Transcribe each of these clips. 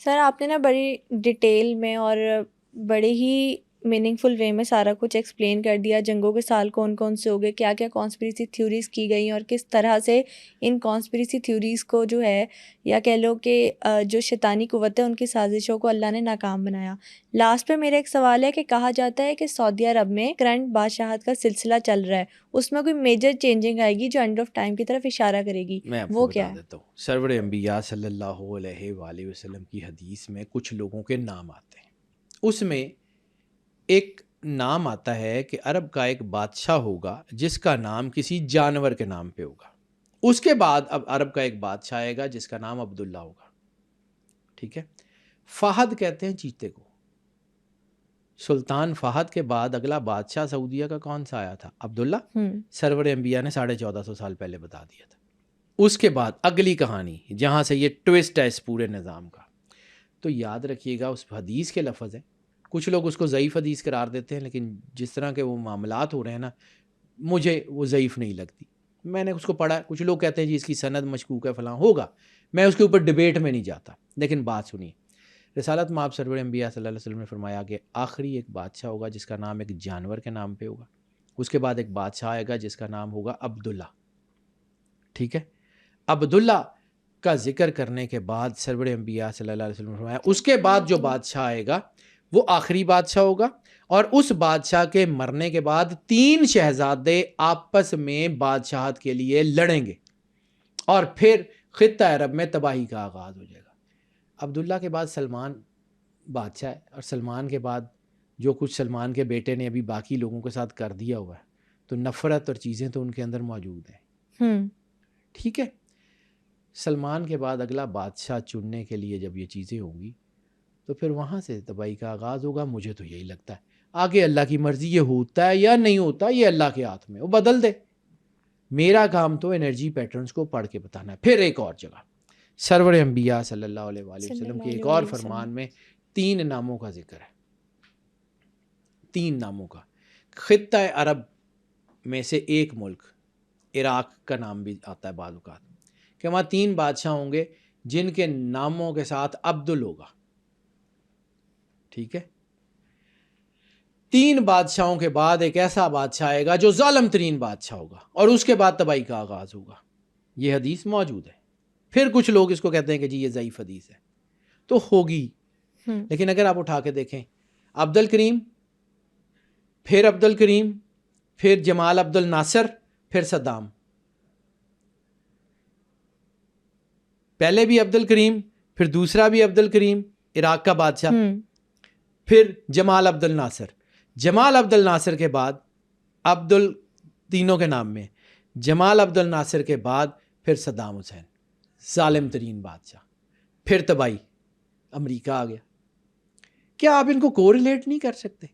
سر آپ نے نا بڑی ڈیٹیل میں اور بڑے ہی میننگ فل وے میں سارا کچھ ایکسپلین کر دیا، جنگوں کے سال کون کون سے ہو گئے، کیا کیا کانسپریسی تھیوریز کی گئیں، اور کس طرح سے ان کانسپریسی تھیوریز کو جو ہے یا کہہ لو کہ جو شیطانی قوت ہے ان کی سازشوں کو اللہ نے ناکام بنایا۔ لاسٹ پہ میرا ایک سوال ہے کہ کہا جاتا ہے کہ سعودی عرب میں کرنٹ بادشاہت کا سلسلہ چل رہا ہے، اس میں کوئی میجر چینجنگ آئے گی جو اینڈ آف ٹائم کی طرف اشارہ کرے گی، میں آپ کو وہ بتا کیا ہے؟ دیتا ہوں۔ سرور انبیاء صلی اللہ علیہ وآلہ وسلم کی حدیث میں کچھ لوگوں کے نام آتے ہیں، اس میں ایک نام آتا ہے کہ عرب کا ایک بادشاہ ہوگا جس کا نام کسی جانور کے نام پہ ہوگا۔ اس کے بعد اب عرب کا ایک بادشاہ آئے گا جس کا نام عبداللہ ہوگا، ٹھیک ہے۔ فہد کہتے ہیں چیتے کو۔ سلطان فہد کے بعد اگلا بادشاہ سعودیہ کا کون سا آیا تھا؟ عبداللہ۔ سرور انبیاء نے 1450 سال پہلے بتا دیا تھا۔ اس کے بعد اگلی کہانی جہاں سے یہ ٹوسٹ ہے اس پورے نظام کا، تو یاد رکھیے گا اس حدیث کے لفظ ہیں، کچھ لوگ اس کو ضعیف حدیث قرار دیتے ہیں، لیکن جس طرح کے وہ معاملات ہو رہے ہیں نا، مجھے وہ ضعیف نہیں لگتی۔ میں نے اس کو پڑھا، کچھ لوگ کہتے ہیں جی اس کی سند مشکوک ہے، فلاں ہوگا، میں اس کے اوپر ڈبیٹ میں نہیں جاتا، لیکن بات سنیے۔ رسالت میں آپ سرور انبیاء صلی اللہ علیہ وسلم نے فرمایا کہ آخری ایک بادشاہ ہوگا جس کا نام ایک جانور کے نام پہ ہوگا، اس کے بعد ایک بادشاہ آئے گا جس کا نام ہوگا عبداللہ، ٹھیک ہے۔ عبداللہ کا ذکر کرنے کے بعد سرور انبیاء صلی اللہ علیہ وسلم نے فرمایا اس کے بعد جو بادشاہ آئے گا وہ آخری بادشاہ ہوگا، اور اس بادشاہ کے مرنے کے بعد 3 شہزادے آپس میں بادشاہت کے لیے لڑیں گے، اور پھر خطہ عرب میں تباہی کا آغاز ہو جائے گا۔ عبداللہ کے بعد سلمان بادشاہ ہے، اور سلمان کے بعد جو کچھ سلمان کے بیٹے نے ابھی باقی لوگوں کے ساتھ کر دیا ہوا ہے، تو نفرت اور چیزیں تو ان کے اندر موجود ہیں، ٹھیک ہے۔ سلمان کے بعد اگلا بادشاہ چننے کے لیے جب یہ چیزیں ہوں گی تو پھر وہاں سے تباہی کا آغاز ہوگا۔ مجھے تو یہی لگتا ہے، آگے اللہ کی مرضی یہ ہوتا ہے یا نہیں ہوتا، یہ اللہ کے ہاتھ میں، وہ بدل دے۔ میرا کام تو انرجی پیٹرنز کو پڑھ کے بتانا ہے۔ پھر ایک اور جگہ سرور انبیاء صلی اللہ علیہ وآلہ وسلم کے ایک اور فرمان میں 3 ناموں کا ذکر ہے، 3 ناموں کا۔ خطہ عرب میں سے ایک ملک عراق کا نام بھی آتا ہے بعض اوقات، کہ وہاں 3 بادشاہ ہوں گے جن کے ناموں کے ساتھ عبدل ہوگا، ٹھیک ہے۔ 3 بادشاہوں کے بعد ایک ایسا بادشاہ آئے گا جو ظالم ترین بادشاہ ہوگا، اور اس کے بعد تباہی کا آغاز ہوگا۔ یہ حدیث موجود ہے۔ پھر کچھ لوگ اس کو کہتے ہیں کہ جی یہ ضعیف حدیث ہے، تو ہوگی، لیکن اگر آپ اٹھا کے دیکھیں، عبد الکریم، پھر عبد الکریم، پھر جمال عبد الناصر، پھر صدام، پہلے بھی عبد الکریم، پھر دوسرا بھی عبد الکریم عراق کا بادشاہ، پھر جمال عبد الناصر، جمال عبد الناصر کے بعد تینوں کے نام میں جمال عبد الناصر کے بعد پھر صدام حسین، ظالم ترین بادشاہ، پھر تباہی، امریکہ آ گیا۔ کیا آپ ان کو کوریلیٹ نہیں کر سکتے؟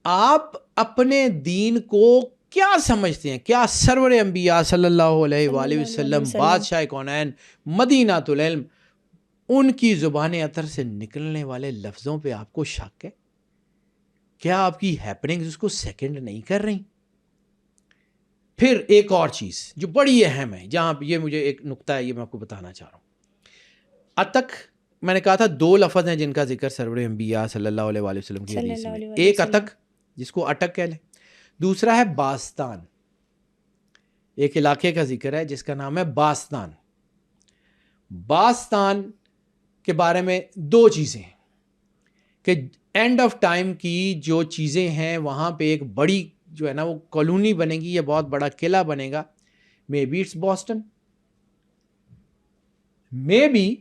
آپ اپنے دین کو کیا سمجھتے ہیں؟ کیا سرور انبیاء صلی اللہ علیہ وآلہ وسلم بادشاہ کونین مدینۃ العلم، ان کی زبان اطہر سے نکلنے والے لفظوں پہ آپ کو شک ہے؟ کیا آپ کی ہیپننگز اس کو سیکنڈ نہیں کر رہی؟ پھر ایک اور چیز جو بڑی اہم ہے، جہاں یہ مجھے ایک نقطہ ہے، یہ میں آپ کو بتانا چاہ رہا ہوں۔ اتک، میں نے کہا تھا 2 لفظ ہیں جن کا ذکر سرور انبیاء صلی اللہ علیہ وآلہ وسلم کی حدیث میں، ایک اتک جس کو اٹک کہہ لیں، دوسرا ہے باستان۔ ایک علاقے کا ذکر ہے جس کا نام ہے باستان۔ باستان کے بارے میں 2 چیزیں ہیں کہ اینڈ آف ٹائم کی جو چیزیں ہیں وہاں پہ ایک بڑی جو ہے نا وہ کالونی بنے گی، یہ بہت بڑا قلعہ بنے گا، maybe it's Boston, maybe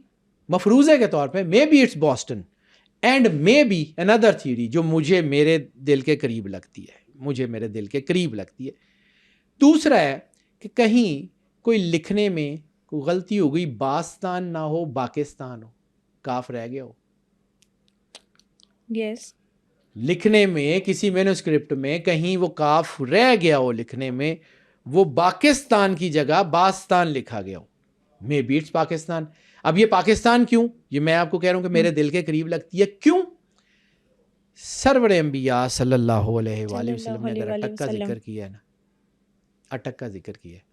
مفروضے کے طور پہ maybe it's Boston, and maybe اندر تھیوری جو مجھے میرے دل کے قریب لگتی ہے، دوسرا ہے کہ کہیں کوئی لکھنے میں کوئی غلطی ہو گئی، باستان نہ ہو پاکستان ہو، کاف رہ گیا ہو۔ یس، لکھنے میں کسی مینوسکرپٹ میں کہیں وہ کاف رہ گیا ہو، لکھنے میں وہ پاکستان کی جگہ باستان لکھا گیا ہو، مے بی اٹس پاکستان۔ اب یہ پاکستان کیوں؟ یہ میں آپ کو کہہ رہا ہوں کہ میرے دل کے قریب لگتی ہے۔ کیوں؟ سرور انبیاء صلی اللہ علیہ وآلہ وسلم نے اگر اٹک کا ذکر کیا ہے نا، اٹک کا ذکر کیا ہے،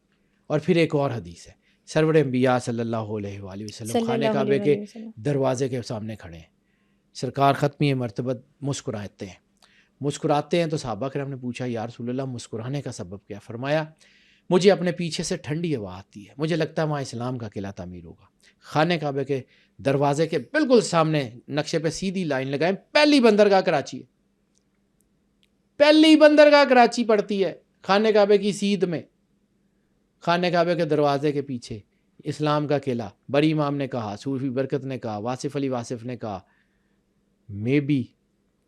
اور پھر ایک اور حدیث ہے سرور انبیاء صلی اللہ علیہ وآلہ وسلم خانہ کعبے کے دروازے کے سامنے کھڑے ہیں. سرکار ختمی مرتبہ مسکراتے ہیں تو صحابہ کرام نے پوچھا یا رسول اللہ مسکرانے کا سبب کیا؟ فرمایا مجھے اپنے پیچھے سے ٹھنڈی ہوا آتی ہے, مجھے لگتا ہے وہاں اسلام کا قلعہ تعمیر ہوگا. خانہ کعبے کے دروازے کے بالکل سامنے نقشے پہ سیدھی لائن لگائیں, پہلی بندرگاہ کراچی ہے, پہلی بندرگاہ کراچی پڑتی ہے خانہ کعبے کی سیدھ میں. خانہ کعبے کے دروازے کے پیچھے اسلام کا قلعہ. بری امام نے کہا, صوفی برکت نے کہا, واصف علی واصف نے کہا, میں بھی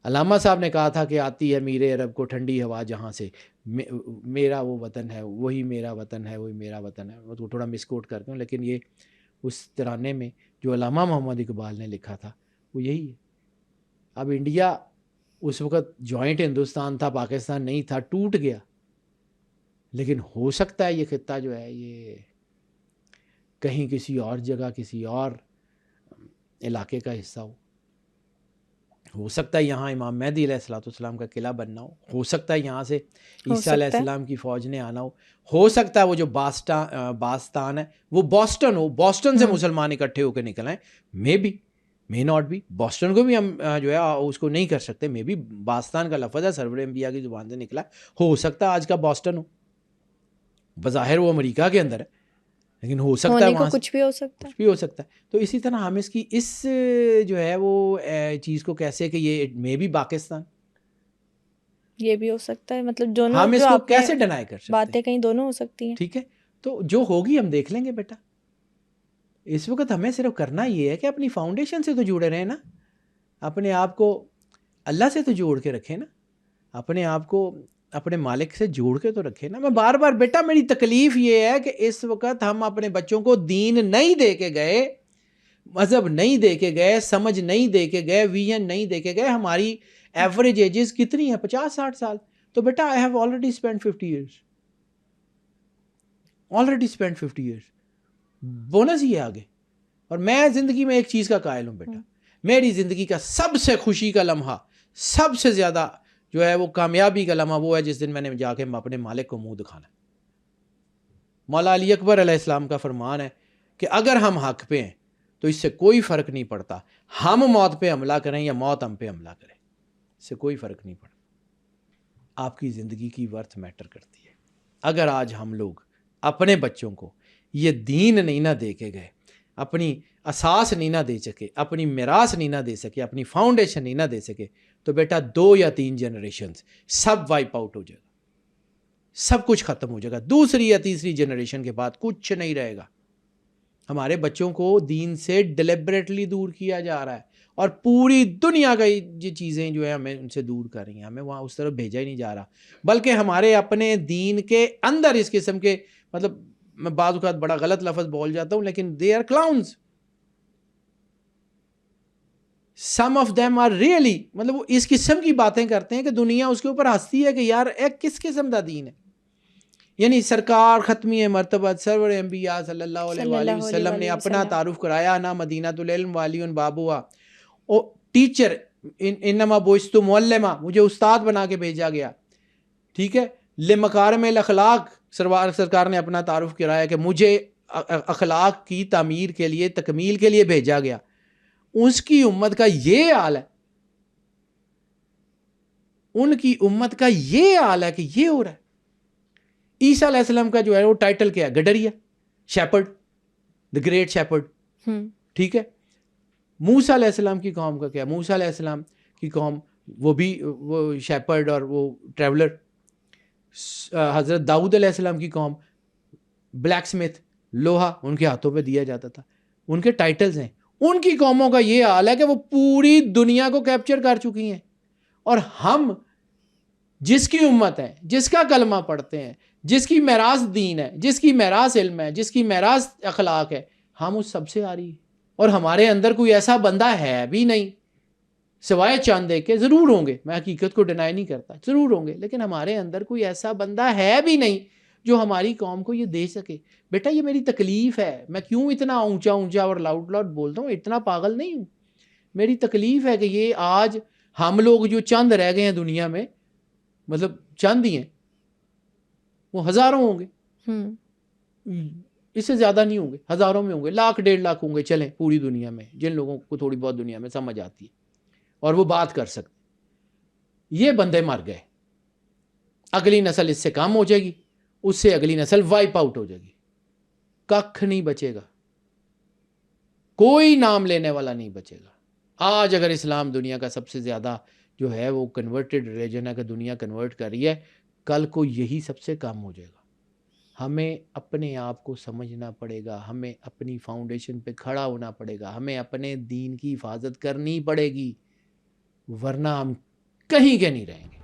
علامہ صاحب نے کہا تھا کہ آتی ہے میر عرب کو ٹھنڈی ہوا جہاں سے, میرا وہ وطن ہے, وہی میرا وطن ہے, وہی میرا وطن ہے. وہ تھوڑا مس کوٹ کرتے ہیں لیکن یہ اس ترانے میں جو علامہ محمد اقبال نے لکھا تھا وہ یہی ہے. اب انڈیا اس وقت جوائنٹ ہندوستان تھا, پاکستان نہیں تھا, ٹوٹ گیا, لیکن ہو سکتا ہے یہ خطہ جو ہے یہ کہیں کسی اور جگہ کسی اور علاقے کا حصہ ہو سکتا ہے یہاں امام مہدی علیہ الصلوۃ والسلام کا قلعہ بننا ہو سکتا ہے یہاں سے عیسیٰ علیہ السلام کی فوج نے آنا ہو سکتا ہے وہ جو باستان ہے وہ بوسٹن ہو, بوسٹن سے مسلمان اکٹھے ہو کے نکل آئیں. مے ناٹ بی, بوسٹن کو بھی ہم جو ہے اس کو نہیں کر سکتے, مے بی باستان کا لفظ ہے سرور انبیاء کی زبان سے نکلا, ہو سکتا ہے آج کا بوسٹن ہو, بظاہر وہ امریکہ کے اندر ہے لیکن ہو سکتا ہے وہاں کچھ بھی ہو سکتا ہے, کچھ بھی ہو سکتا ہے. تو اسی طرح ہم اس کی اس جو ہے وہ چیز کو کیسے کہ یہ مے بی پاکستان, یہ بھی ہو سکتا ہے, مطلب دونوں ہم اس کو کیسے ڈینائی کر سکتے ہیں, باتیں کہیں دونوں ہو سکتی ہیں. ٹھیک ہے, تو جو ہوگی ہم دیکھ لیں گے بیٹا. اس وقت ہمیں صرف کرنا یہ ہے کہ اپنی فاؤنڈیشن سے تو جڑے رہیں نا, اپنے آپ کو اللہ سے تو جوڑ کے رکھیں نا, اپنے آپ کو اپنے مالک سے جوڑ کے تو رکھے نا. میں بار بار بیٹا میری تکلیف یہ ہے کہ اس وقت ہم اپنے بچوں کو دین نہیں دے کے گئے, مذہب نہیں دے کے گئے, سمجھ نہیں دے کے گئے, ویژن نہیں دے کے گئے. ہماری ایوریج ایجز کتنی ہیں, 50-60 سال. تو بیٹا I have already spend 50 years, already spend 50 years, bonus ہی ہے آگے. اور میں زندگی میں ایک چیز کا قائل ہوں بیٹا, میری زندگی کا سب سے خوشی کا لمحہ, سب سے زیادہ جو ہے وہ کامیابی کا لمحہ وہ ہے جس دن میں نے جا کے اپنے مالک کو منہ دکھانا. مولا علی اکبر علیہ السلام کا فرمان ہے کہ اگر ہم حق پہ ہیں تو اس سے کوئی فرق نہیں پڑتا ہم موت پہ حملہ کریں یا موت ہم پہ حملہ کرے, اس سے کوئی فرق نہیں پڑتا. آپ کی زندگی کی ورتھ میٹر کرتی ہے. اگر آج ہم لوگ اپنے بچوں کو یہ دین نہیں نہ دے کے گئے, اپنی اساس نہیں نہ دے سکے, اپنی میراث نہیں نہ دے سکے, اپنی فاؤنڈیشن نہیں نہ دے سکے, تو بیٹا 2 یا 3 جنریشنز سب وائپ آؤٹ ہو جائے گا, سب کچھ ختم ہو جائے گا. دوسری یا تیسری جنریشن کے بعد کچھ نہیں رہے گا. ہمارے بچوں کو دین سے ڈیلیبریٹلی دور کیا جا رہا ہے, اور پوری دنیا کا یہ چیزیں جو ہے ہمیں ان سے دور کر رہی ہیں, ہمیں وہاں اس طرف بھیجا ہی نہیں جا رہا, بلکہ ہمارے اپنے دین کے اندر اس قسم کے, مطلب میں بعض اوقات بڑا غلط لفظ بول جاتا ہوں لیکن they are clowns, some of them are really, مطلب وہ اس قسم کی باتیں کرتے ہیں کہ دنیا اس کے اوپر ہنستی ہے کہ یار ایک کس قسم کا دین ہے. یعنی سرکار ختمی مرتبہ سرور انبیاء صلی اللہ علیہ وآلہ وسلم نے اپنا تعارف کرایا نا مدینۃ العلم والی بابوا, او ٹیچر انما بعثت معلما, مجھے استاد بنا کے بھیجا گیا. ٹھیک ہے, لمکارم الاخلاق سرکار نے اپنا تعارف کرایا کہ مجھے اخلاق کی تعمیر کے لیے تکمیل کے لیے بھیجا گیا. اس کی امت کا یہ حال ہے, ان کی امت کا یہ حال ہے کہ یہ ہو رہا ہے. عیسیٰ علیہ السلام کا جو ہے وہ ٹائٹل کیا ہے, گڈریا, شیپرڈ, دا گریٹ شیپرڈ. ٹھیک ہے, موسیٰ علیہ السلام کی قوم کا کیا, موسیٰ علیہ السلام کی قوم وہ بھی وہ شیپرڈ اور وہ ٹریولر. حضرت داؤد علیہ السلام کی قوم بلیک سمتھ, لوہا ان کے ہاتھوں پہ دیا جاتا تھا, ان کے ٹائٹلز ہیں. ان کی قوموں کا یہ حال ہے کہ وہ پوری دنیا کو کیپچر کر چکی ہیں, اور ہم جس کی امت ہے, جس کا کلمہ پڑھتے ہیں, جس کی میراث دین ہے, جس کی میراث علم ہے, جس کی میراث اخلاق ہے, ہم اس سب سے آ رہی ہے. اور ہمارے اندر کوئی ایسا بندہ ہے بھی نہیں سوائے چاند ایک کے, ضرور ہوں گے, میں حقیقت کو ڈینائی نہیں کرتا, ضرور ہوں گے, لیکن ہمارے اندر کوئی ایسا بندہ ہے بھی نہیں جو ہماری قوم کو یہ دے سکے. بیٹا یہ میری تکلیف ہے, میں کیوں اتنا اونچا اونچا اور لاؤڈ لاؤڈ بولتا ہوں, اتنا پاگل نہیں ہوں. میری تکلیف ہے کہ یہ آج ہم لوگ جو چند رہ گئے ہیں دنیا میں, مطلب چند ہی ہیں, وہ ہزاروں ہوں گے, اس سے زیادہ نہیں ہوں گے، ہزاروں میں ہوں گے، لاکھ 1.5 لاکھ ہوں گے چلیں پوری دنیا میں، جن لوگوں کو تھوڑی بہت دنیا میں سمجھ آتی ہے اور وہ بات کر سکتے. یہ بندے مر گئے، اگلی نسل اس سے کم ہو جائے گی، اس سے اگلی نسل وائپ آؤٹ ہو جائے گی، ککھ نہیں بچے گا، کوئی نام لینے والا نہیں بچے گا. آج اگر اسلام دنیا کا سب سے زیادہ جو ہے وہ کنورٹڈ ریلیجن ہے کہ دنیا کنورٹ کر رہی ہے، کل کو یہی سب سے کم ہو جائے گا. ہمیں اپنے آپ کو سمجھنا پڑے گا، ہمیں اپنی فاؤنڈیشن پہ کھڑا ہونا پڑے گا، ہمیں اپنے دین کی حفاظت کرنی پڑے گی، ورنہ ہم کہیں کے نہیں رہیں گے.